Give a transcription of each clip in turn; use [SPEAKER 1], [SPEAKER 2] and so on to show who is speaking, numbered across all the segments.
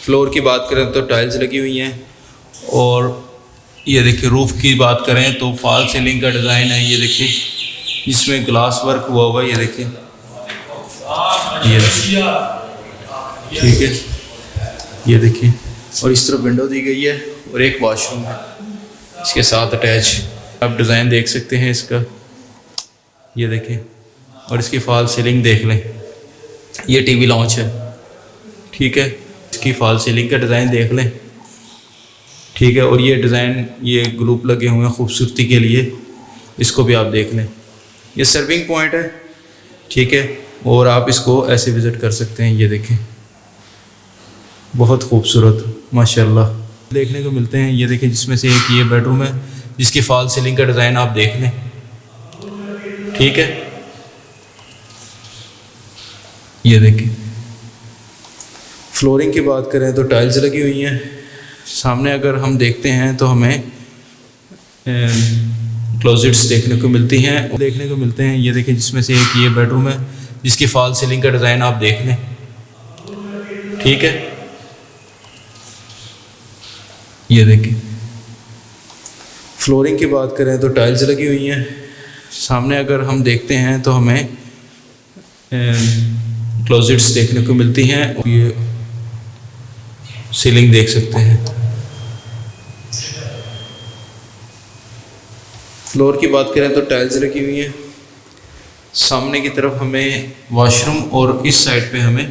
[SPEAKER 1] Floor की बात करें तो टाइल्स लगी हुई हैं। और ये देखिए रूफ़ की बात करें तो फॉल सीलिंग का डिज़ाइन है, ये देखिए इसमें ग्लास वर्क हुआ हुआ है, ये देखिए ये ठीक है, ये देखिए। और इस तरफ विंडो दी गई है और एक वॉशरूम है इसके साथ अटैच। आप डिज़ाइन देख सकते हैं इसका, ये देखें। और इसकी फॉल सीलिंग देख लें, ये टीवी लॉन्च है, ठीक है। इसकी फॉल सीलिंग का डिज़ाइन देख लें, ठीक है। और ये डिज़ाइन, ये ग्लूप लगे हुए हैं खूबसूरती के लिए, इसको भी आप देख लें। ये सर्विंग पॉइंट है, ठीक है। और आप इसको ऐसे विज़िट कर सकते हैं, ये देखें बहुत खूबसूरत माशाल्लाह देखने को मिलते हैं। ये देखें जिसमें से एक ये बेडरूम है जिसकी फॉल सीलिंग का डिज़ाइन आप देख लें, ठीक है। ये देखें फ्लोरिंग की बात करें तो टाइल्स लगी हुई हैं। सामने अगर हम देखते हैं तो हमें क्लोजेट्स देखने को मिलते हैं, ये देखें जिसमें से एक ये बेडरूम है जिसकी फॉल सीलिंग का डिज़ाइन आप देख लें, ठीक है। ये देखें फ्लोरिंग की बात करें तो टाइल्स लगी हुई हैं। सामने अगर हम देखते हैं तो हमें क्लोजेट्स देखने को मिलती हैं। ये सीलिंग देख सकते हैं। फ्लोर की बात करें तो टाइल्स लगी हुई हैं। सामने की तरफ हमें वॉशरूम और इस साइड पे हमें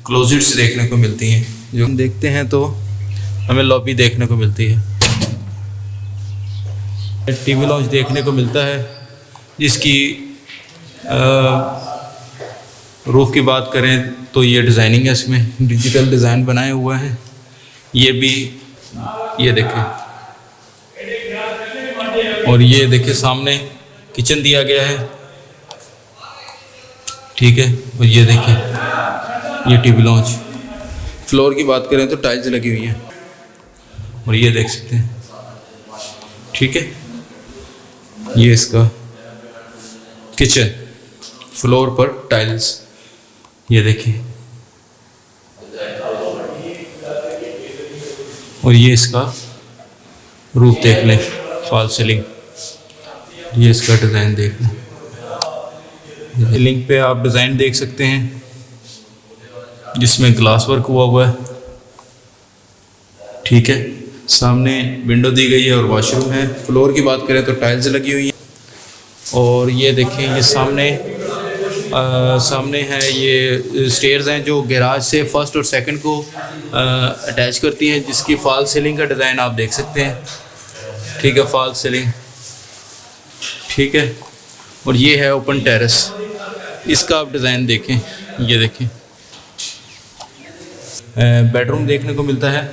[SPEAKER 1] क्लोजेट्स देखने को मिलती हैं। जो हम देखते हैं तो हमें लॉबी देखने को मिलती है, टीवी लॉन्च देखने को मिलता है जिसकी रूफ़ की बात करें तो ये डिज़ाइनिंग है, इसमें डिजिटल डिज़ाइन बनाए हुए हैं। ये भी ये देखें, और ये देखिए सामने किचन दिया गया है, ठीक है। और ये देखिए ये टीवी लॉन्च। फ्लोर की बात करें तो टाइल्स लगी हुई हैं और ये देख सकते हैं, ठीक है। ये इसका किचन, फ्लोर पर टाइल्स, ये देखिए। और ये इसका रूफ देख लें, फॉल सीलिंग, ये इसका डिज़ाइन देख लें। लिंक पे आप डिज़ाइन देख सकते हैं जिसमें ग्लास वर्क हुआ है, ठीक है। सामने विंडो दी गई है और वॉशरूम है। फ्लोर की बात करें तो टाइल्स लगी हुई हैं। और ये देखें ये सामने है, ये स्टेयर्स हैं जो गैराज से फर्स्ट और सेकंड को अटैच करती हैं, जिसकी फॉल सीलिंग का डिज़ाइन आप देख सकते हैं, ठीक है। फॉल सीलिंग, ठीक है। और ये है ओपन टेरेस, इसका आप डिज़ाइन देखें, ये देखें। बेडरूम देखने को मिलता है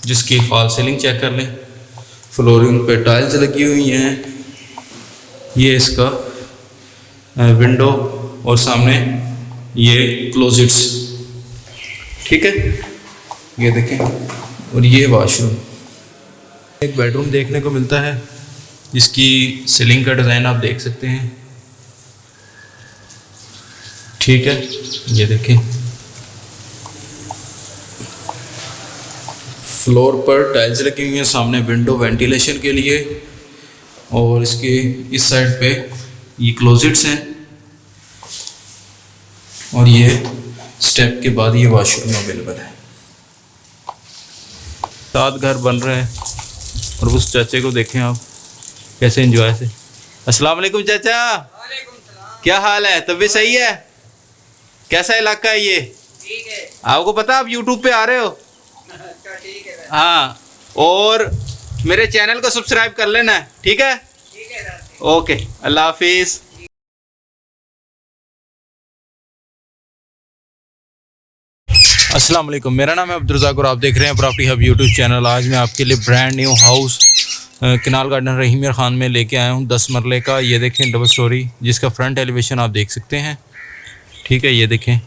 [SPEAKER 1] जिसकी फॉल सीलिंग चेक कर लें। फ्लोरिंग पे टाइल्स लगी हुई हैं। ये इसका विंडो और सामने ये क्लोजेट्स, ठीक है, ये देखें। और ये वॉशरूम, एक बेडरूम देखने को मिलता है जिसकी सीलिंग का डिज़ाइन आप देख सकते हैं, ठीक है। ये देखें फ्लोर पर टाइल्स लगी हुई हैं, सामने विंडो वेंटिलेशन के लिए, और इसके इस साइड पे ये क्लोजेट्स हैं। और ये स्टेप के बाद ये वॉशरूम अवेलेबल है। 7 घर बन रहे हैं और उस चाचे को देखें आप कैसे एंजॉय से। अस्सलाम वालेकुम चाचा, क्या हाल है? तबीयत सही है? कैसा इलाका है ये? ठीक है। आपको पता आप यूट्यूब पे आ रहे हो? ठीक है। हाँ, और मेरे चैनल को सब्सक्राइब कर लेना, ठीक है? ठीक है। ओके, अल्लाह हाफिज। अस्सलाम वालेकुम, मेरा नाम है अब्दुल रज़ाक और आप देख रहे हैं प्रॉपर्टी हब यूट्यूब चैनल। आज मैं आपके लिए brand new house canal garden Rahimiya Khan में लेके आया हूँ, 10 मरले का। ये देखें डबल स्टोरी, जिसका फ्रंट एलिवेशन आप देख सकते हैं, ठीक है। ये देखें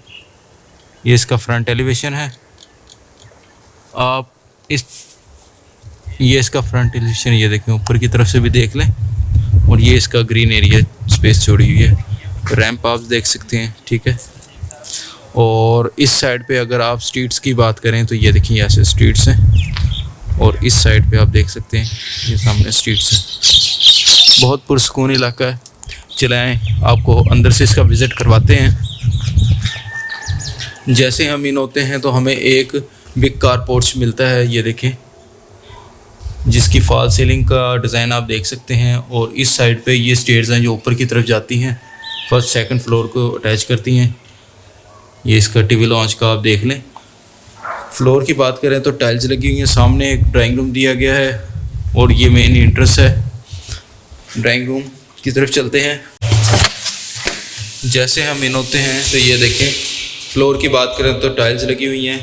[SPEAKER 1] ये इसका फ्रंट एलिवेशन है। आप ये इसका फ्रंट एलिवेशन, ये देखें ऊपर की तरफ से भी देख लें। और ये इसका ग्रीन एरिया स्पेस छोड़ी हुई है, रैंप आप देख सकते हैं, ठीक है। और इस साइड पे अगर आप स्ट्रीट्स की बात करें तो ये देखिए ऐसे स्ट्रीट्स हैं, और इस साइड पे आप देख सकते हैं ये सामने स्ट्रीट्स हैं। बहुत पुरसकून इलाका है। चलाएं आपको अंदर से इसका विज़िट करवाते हैं। जैसे हम इन होते हैं तो हमें एक बिग कार पोर्च मिलता है, ये देखें, जिसकी फॉल सीलिंग का डिज़ाइन आप देख सकते हैं। और इस साइड पे ये स्टेयर्स हैं जो ऊपर की तरफ जाती हैं, फर्स्ट सेकंड फ्लोर को अटैच करती हैं। ये इसका टीवी लॉन्च का आप देख लें। फ्लोर की बात करें तो टाइल्स लगी हुई हैं, सामने एक ड्राइंग रूम दिया गया है और ये मेन इंट्रेंस है। ड्राइंग रूम की तरफ चलते हैं। जैसे हम इन होते हैं तो ये देखें, फ्लोर की बात करें तो टाइल्स लगी हुई हैं,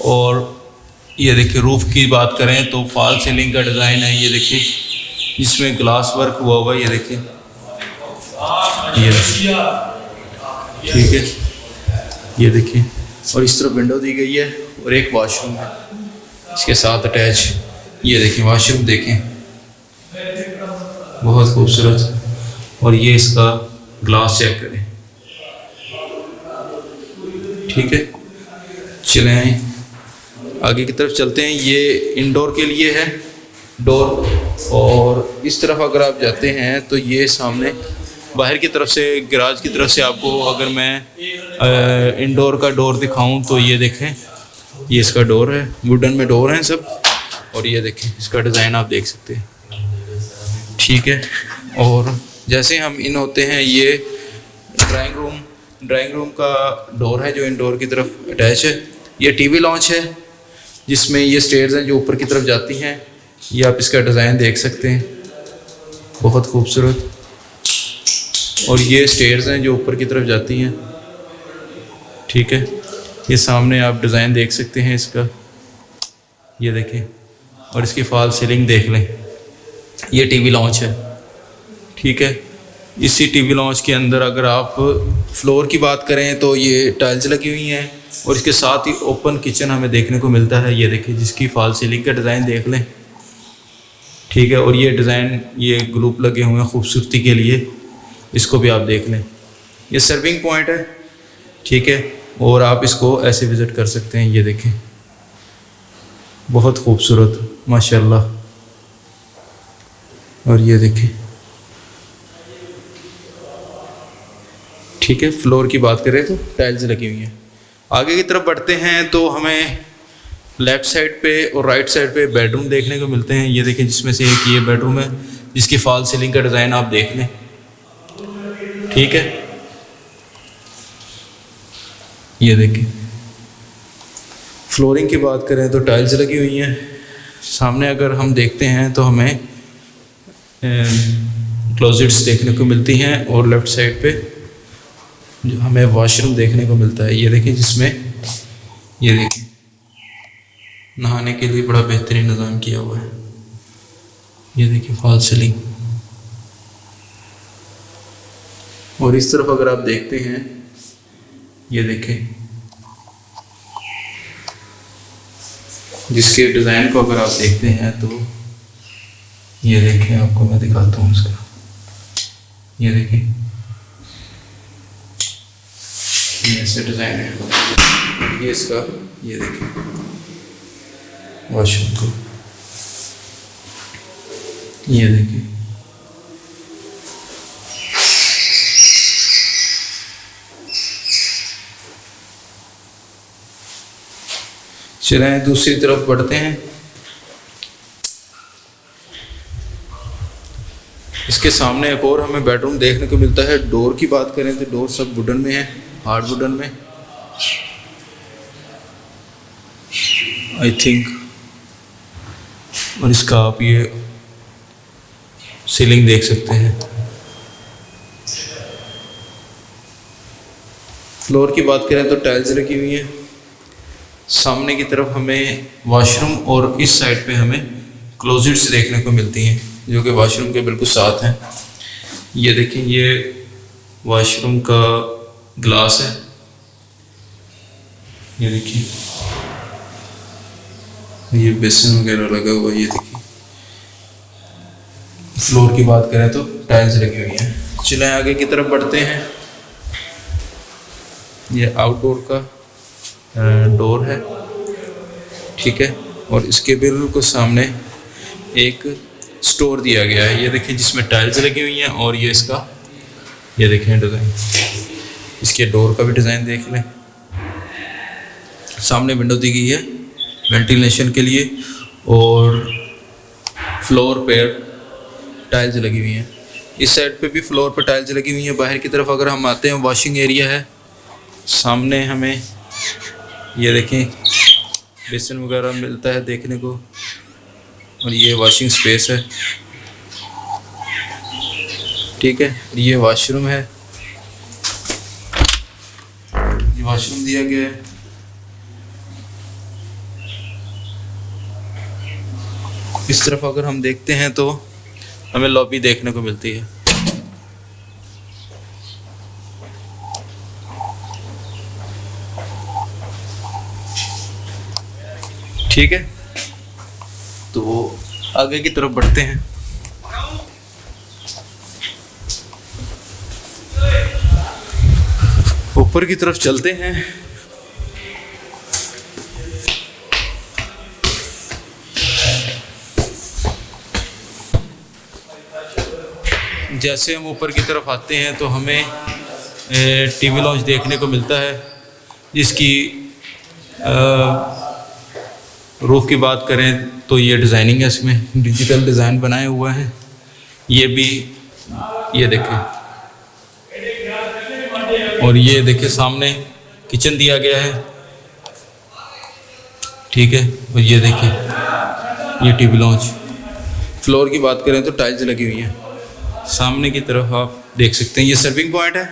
[SPEAKER 1] और ये देखिए रूफ़ की बात करें तो फॉल सीलिंग का डिज़ाइन है, ये देखिए, जिसमें ग्लास वर्क हुआ हुआ है, ये देखिए, ये ठीक है, ये देखिए। और इस तरफ विंडो दी गई है और एक वॉशरूम है इसके साथ अटैच। ये देखिए वॉशरूम देखें, बहुत खूबसूरत। और ये इसका ग्लास चेक करें, ठीक है। चलें आगे की तरफ चलते हैं। ये इंडोर के लिए है डोर, और इस तरफ अगर आप जाते हैं तो ये सामने बाहर की तरफ से, गैराज की तरफ से आपको अगर मैं इंडोर का डोर दिखाऊं तो ये देखें, ये इसका डोर है, वुडन में डोर हैं सब। और ये देखें इसका डिज़ाइन आप देख सकते हैं, ठीक है। और जैसे हम इन होते हैं, ये ड्राइंग रूम का डोर है जो इंडोर की तरफ अटैच है। ये टीवी लॉन्च है जिसमें ये स्टेयर्स हैं जो ऊपर की तरफ जाती हैं। ये आप इसका डिज़ाइन देख सकते हैं, बहुत खूबसूरत। और ये स्टेयर्स हैं जो ऊपर की तरफ जाती हैं, ठीक है। ये सामने आप डिज़ाइन देख सकते हैं इसका, ये देखें। और इसकी फॉल सीलिंग देख लें। ये टीवी लॉन्च है, ठीक है। इसी टीवी लॉन्च के अंदर अगर आप फ्लोर की बात करें तो ये टाइल्स लगी हुई हैं, और इसके साथ ही ओपन किचन हमें देखने को मिलता है, ये देखिए, जिसकी फॉल सीलिंग का डिज़ाइन देख लें, ठीक है। और ये डिज़ाइन, ये ग्लूप लगे हुए हैं खूबसूरती के लिए, इसको भी आप देख लें। ये सर्विंग पॉइंट है, ठीक है। और आप इसको ऐसे विज़िट कर सकते हैं, ये देखें, बहुत खूबसूरत माशाल्लाह। और ये देखें, ठीक है। फ्लोर की बात करें तो टाइल्स लगी हुई हैं। आगे की तरफ बढ़ते हैं तो हमें लेफ़्ट साइड पे और राइट साइड पे बेडरूम देखने को मिलते हैं, ये देखें, जिसमें से एक ये बेडरूम है जिसकी फॉल सीलिंग का डिज़ाइन आप देख लें, ठीक है। ये देखिए, फ्लोरिंग की बात करें तो टाइल्स लगी हुई हैं। सामने अगर हम देखते हैं तो हमें क्लोजेट्स देखने को मिलती हैं, और लेफ़्ट साइड पे जो हमें वॉशरूम देखने को मिलता है, ये देखिए, जिसमें ये देखिए नहाने के लिए बड़ा बेहतरीन निज़ाम किया हुआ है। ये देखिए फॉल सीलिंग। और इस तरफ अगर आप देखते हैं, ये देखें, जिसके डिज़ाइन को अगर आप देखते हैं तो ये देखें, आपको मैं दिखाता हूँ इसका, ये देखें, ये ऐसे डिज़ाइन है। ये इसका, ये देखें वॉशरूम को, ये देखें, चलें दूसरी तरफ बढ़ते हैं। इसके सामने एक और हमें बेडरूम देखने को मिलता है। डोर की बात करें तो डोर सब वुडन में है, हार्ड वुडन में, आई थिंक। और इसका आप ये सीलिंग देख सकते हैं। फ्लोर की बात करें तो टाइल्स लगी हुई हैं। सामने की तरफ हमें वॉशरूम और इस साइड पे हमें क्लोजेट्स देखने को मिलती हैं जो कि वॉशरूम के बिल्कुल साथ हैं। ये देखें, ये वॉशरूम का ग्लास है, ये देखिए, ये बेसिन वगैरह लगा हुआ है। ये देखिए, फ्लोर की बात करें तो टाइल्स लगी हुई हैं। चलें आगे की तरफ बढ़ते हैं। ये आउटडोर का डोर है, ठीक है। और इसके बिल्कुल सामने एक स्टोर दिया गया है, ये देखिए, जिसमें टाइल्स लगी हुई हैं। और ये इसका, ये देखें डिज़ाइन, इसके डोर का भी डिज़ाइन देख लें। सामने विंडो दी गई है वेंटिलेशन के लिए, और फ्लोर पे टाइल्स लगी हुई हैं। इस साइड पे भी फ्लोर पे टाइल्स लगी हुई हैं। बाहर की तरफ अगर हम आते हैं, वॉशिंग एरिया है। सामने हमें ये देखें बेसिन वगैरह मिलता है देखने को, और ये वॉशिंग स्पेस है, ठीक है। ये वॉशरूम है, ये वॉशरूम दिया गया है। इस तरफ अगर हम देखते हैं तो हमें लॉबी देखने को मिलती है, ठीक है। तो आगे की तरफ बढ़ते हैं। ऊपर की तरफ चलते हैं। जैसे हम ऊपर की तरफ आते हैं तो हमें टीवी लॉन्च देखने को मिलता है, जिसकी रूफ की बात करें तो ये डिज़ाइनिंग है, इसमें डिजिटल डिज़ाइन बनाए हुआ है। ये भी, ये देखें, और ये देखिए सामने किचन दिया गया है, ठीक है। और ये देखिए, ये टीवी लॉन्च। फ्लोर की बात करें तो टाइल्स लगी हुई हैं। सामने की तरफ आप देख सकते हैं, ये सर्विंग पॉइंट है,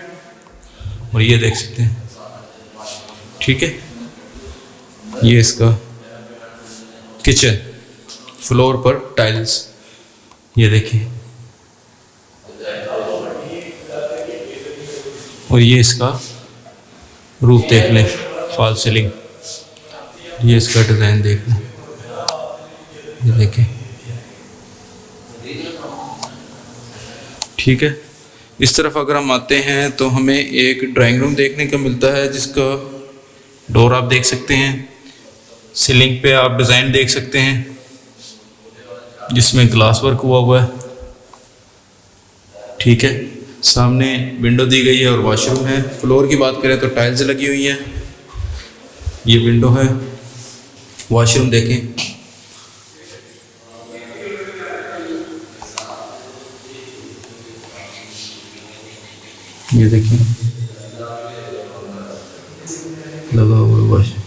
[SPEAKER 1] और ये देख सकते हैं, ठीक है। ये इसका किचन, फ्लोर पर टाइल्स, ये देखिए। और ये इसका रूफ देख लें, फॉल सीलिंग, ये इसका डिज़ाइन देख लें, ये देखें, ठीक है। इस तरफ अगर हम आते हैं तो हमें एक ड्राइंग रूम देखने को मिलता है, जिसका डोर आप देख सकते हैं। सीलिंग पे आप डिज़ाइन देख सकते हैं, जिसमें ग्लास वर्क हुआ है, ठीक है। सामने विंडो दी गई है और वॉशरूम है। फ्लोर की बात करें तो टाइल्स लगी हुई हैं। ये विंडो है, वॉशरूम देखें, ये देखिए लगा हुआ वॉशरूम।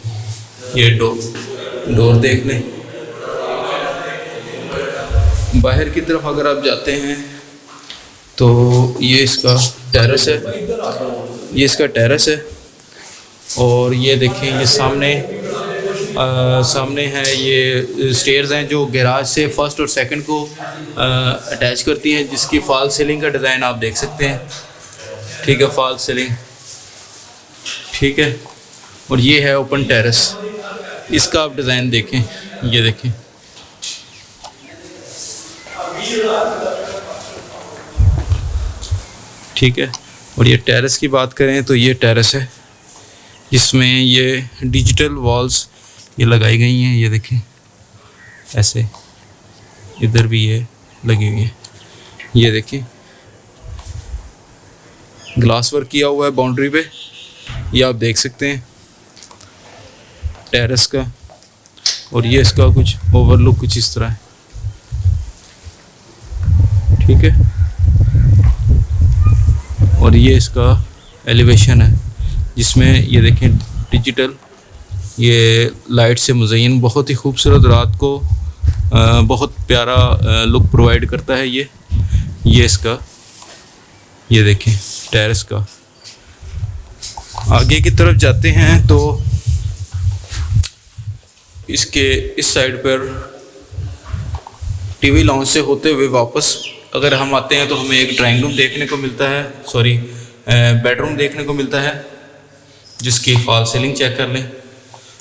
[SPEAKER 1] ये डोर देख लें। बाहर की तरफ अगर आप जाते हैं तो ये इसका टेरेस है, ये इसका टेरेस है। और ये देखें, ये सामने है, ये स्टेयर्स हैं जो गैराज से फर्स्ट और सेकंड को अटैच करती हैं, जिसकी फॉल सीलिंग का डिज़ाइन आप देख सकते हैं, ठीक है। फॉल सीलिंग, ठीक है। और ये है ओपन टेरेस, इसका आप डिज़ाइन देखें, ये देखें, ठीक है। और ये टेरेस की बात करें तो ये टेरेस है, जिसमें ये डिजिटल वॉल्स ये लगाई गई हैं, ये देखें ऐसे, इधर भी ये लगी हुई है, ये देखें ग्लास वर्क किया हुआ है बाउंड्री पे, ये आप देख सकते हैं टेरेस का। और ये इसका कुछ ओवरलुक कुछ इस तरह है, ठीक है। और ये इसका एलिवेशन है, जिसमें ये देखें डिजिटल ये लाइट से मुज़य्यन, बहुत ही खूबसूरत, रात को बहुत प्यारा लुक प्रोवाइड करता है। ये इसका, ये देखें टेरेस का। आगे की तरफ जाते हैं तो इसके इस साइड पर टीवी लॉन्च से होते हुए वापस अगर हम आते हैं तो हमें एक ड्राइंग रूम देखने को मिलता है, सॉरी बेडरूम देखने को मिलता है, जिसकी फॉल सीलिंग चेक कर लें।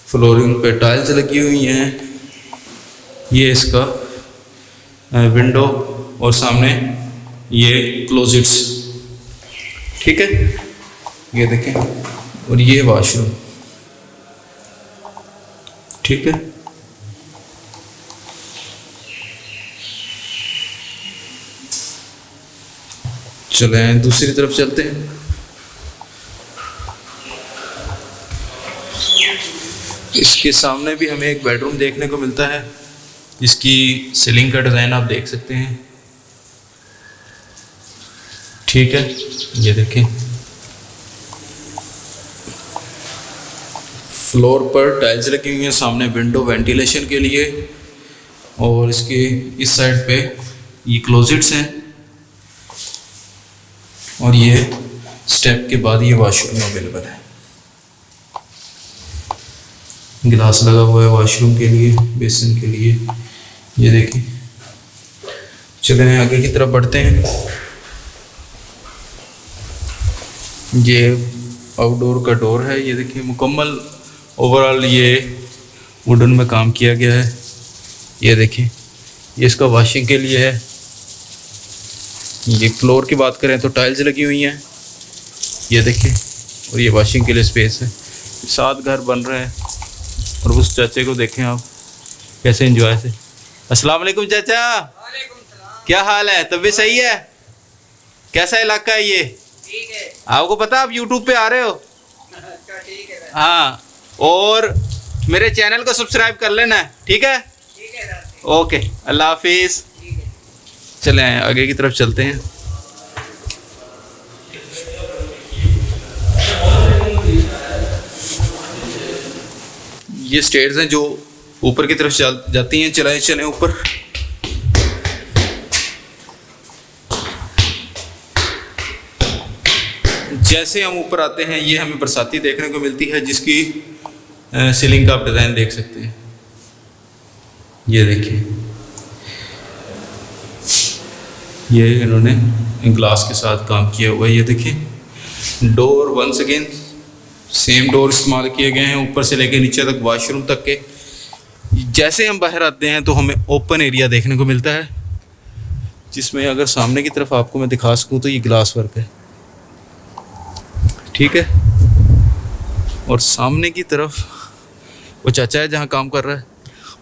[SPEAKER 1] फ्लोरिंग पे टाइल्स लगी हुई हैं। ये इसका विंडो और सामने ये क्लोजेट्स, ठीक है। ये देखें और ये वॉशरूम, ठीक है। चलें दूसरी तरफ चलते हैं। इसके सामने भी हमें एक बेडरूम देखने को मिलता है, जिसकी सीलिंग का डिज़ाइन आप देख सकते हैं, ठीक है। ये देखें, फ्लोर पर टाइल्स लगी हुई हैं, सामने विंडो वेंटिलेशन के लिए, और इसके इस साइड पे ये क्लोजेट्स हैं, और ये स्टेप के बाद ये वॉशरूम अवेलेबल है। गिलास लगा हुआ है वॉशरूम के लिए, बेसिन के लिए। ये देखें, चलें आगे की तरफ बढ़ते हैं। ये आउटडोर का डोर है, ये देखिए मुकम्मल ओवरऑल ये वुडन में काम किया गया है। ये देखें, ये इसका वॉशिंग के लिए है। ये फ्लोर की बात करें तो टाइल्स लगी हुई हैं, ये देखें, और ये वॉशिंग के लिए स्पेस है। 7 घर बन रहे हैं, और उस चाचे को देखें आप कैसे एंजॉय से। अस्सलाम वालेकुम चाचा।
[SPEAKER 2] वालेकुम सलाम।
[SPEAKER 1] क्या हाल है? तबीयत सही है? कैसा इलाका है ये?
[SPEAKER 2] ठीक है।
[SPEAKER 1] आपको पता आप यूट्यूब पे आ रहे हो?
[SPEAKER 2] अच्छा ठीक है।
[SPEAKER 1] हाँ, और मेरे चैनल को सब्सक्राइब कर लेना, ठीक है?
[SPEAKER 2] ठीक है सर।
[SPEAKER 1] ओके, अल्लाह हाफिज़।
[SPEAKER 2] ठीक है।
[SPEAKER 1] चलें आगे की तरफ चलते हैं। ये स्टेयर्स हैं जो ऊपर की तरफ जाती हैं। चलें ऊपर। जैसे हम ऊपर आते हैं, ये हमें बरसाती देखने को मिलती है, जिसकी सीलिंग का आप डिज़ाइन देख सकते हैं। ये देखिए, ये इन्होंने ग्लास के साथ काम किया हुआ है। ये देखिए, door once again same door इस्तेमाल किए गए हैं, ऊपर से लेकर नीचे तक, वॉशरूम तक के। जैसे हम बाहर आते हैं तो हमें ओपन एरिया देखने को मिलता है, जिसमें अगर सामने की तरफ आपको मैं दिखा सकूं तो ये ग्लास वर्क है, ठीक है। और सामने की तरफ वो चाचा है जहाँ काम कर रहा है,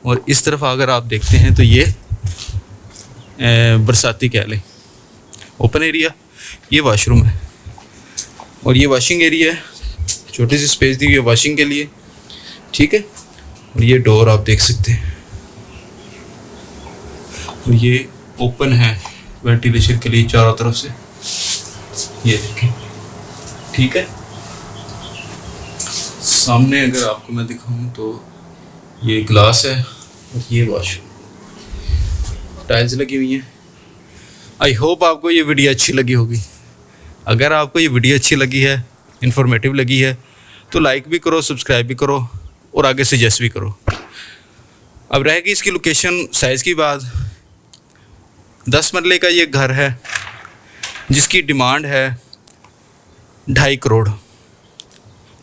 [SPEAKER 1] और इस तरफ अगर आप देखते हैं तो ये बरसाती कह लें ओपन एरिया। ये वॉशरूम है, और ये वॉशिंग एरिया है। छोटी सी स्पेस दी हुई है वॉशिंग के लिए, ठीक है। और ये डोर आप देख सकते हैं, और ये ओपन है वेंटिलेशन के लिए चारों तरफ से। ये देखिए, ठीक है। सामने अगर आपको मैं दिखाऊं तो ये ग्लास है, और ये वॉशरूम, टाइल्स लगी हुई हैं। आई होप आपको ये वीडियो अच्छी लगी होगी। अगर आपको ये वीडियो अच्छी लगी है, इन्फॉर्मेटिव लगी है, तो लाइक भी करो, सब्सक्राइब भी करो, और आगे सजेस्ट भी करो। अब रहेगी इसकी लोकेशन साइज़ की बात। 10 मरले का ये घर है, जिसकी डिमांड है 2.5 करोड़।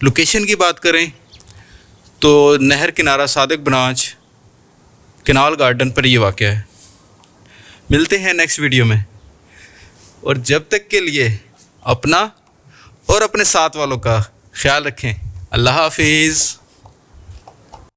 [SPEAKER 1] लोकेशन की बात करें तो नहर किनारा सादिक बनाज कैनाल गार्डन पर ये वाक़या है। मिलते हैं नेक्स्ट वीडियो में, और जब तक के लिए अपना और अपने साथ वालों का ख्याल रखें। अल्लाह हाफिज़।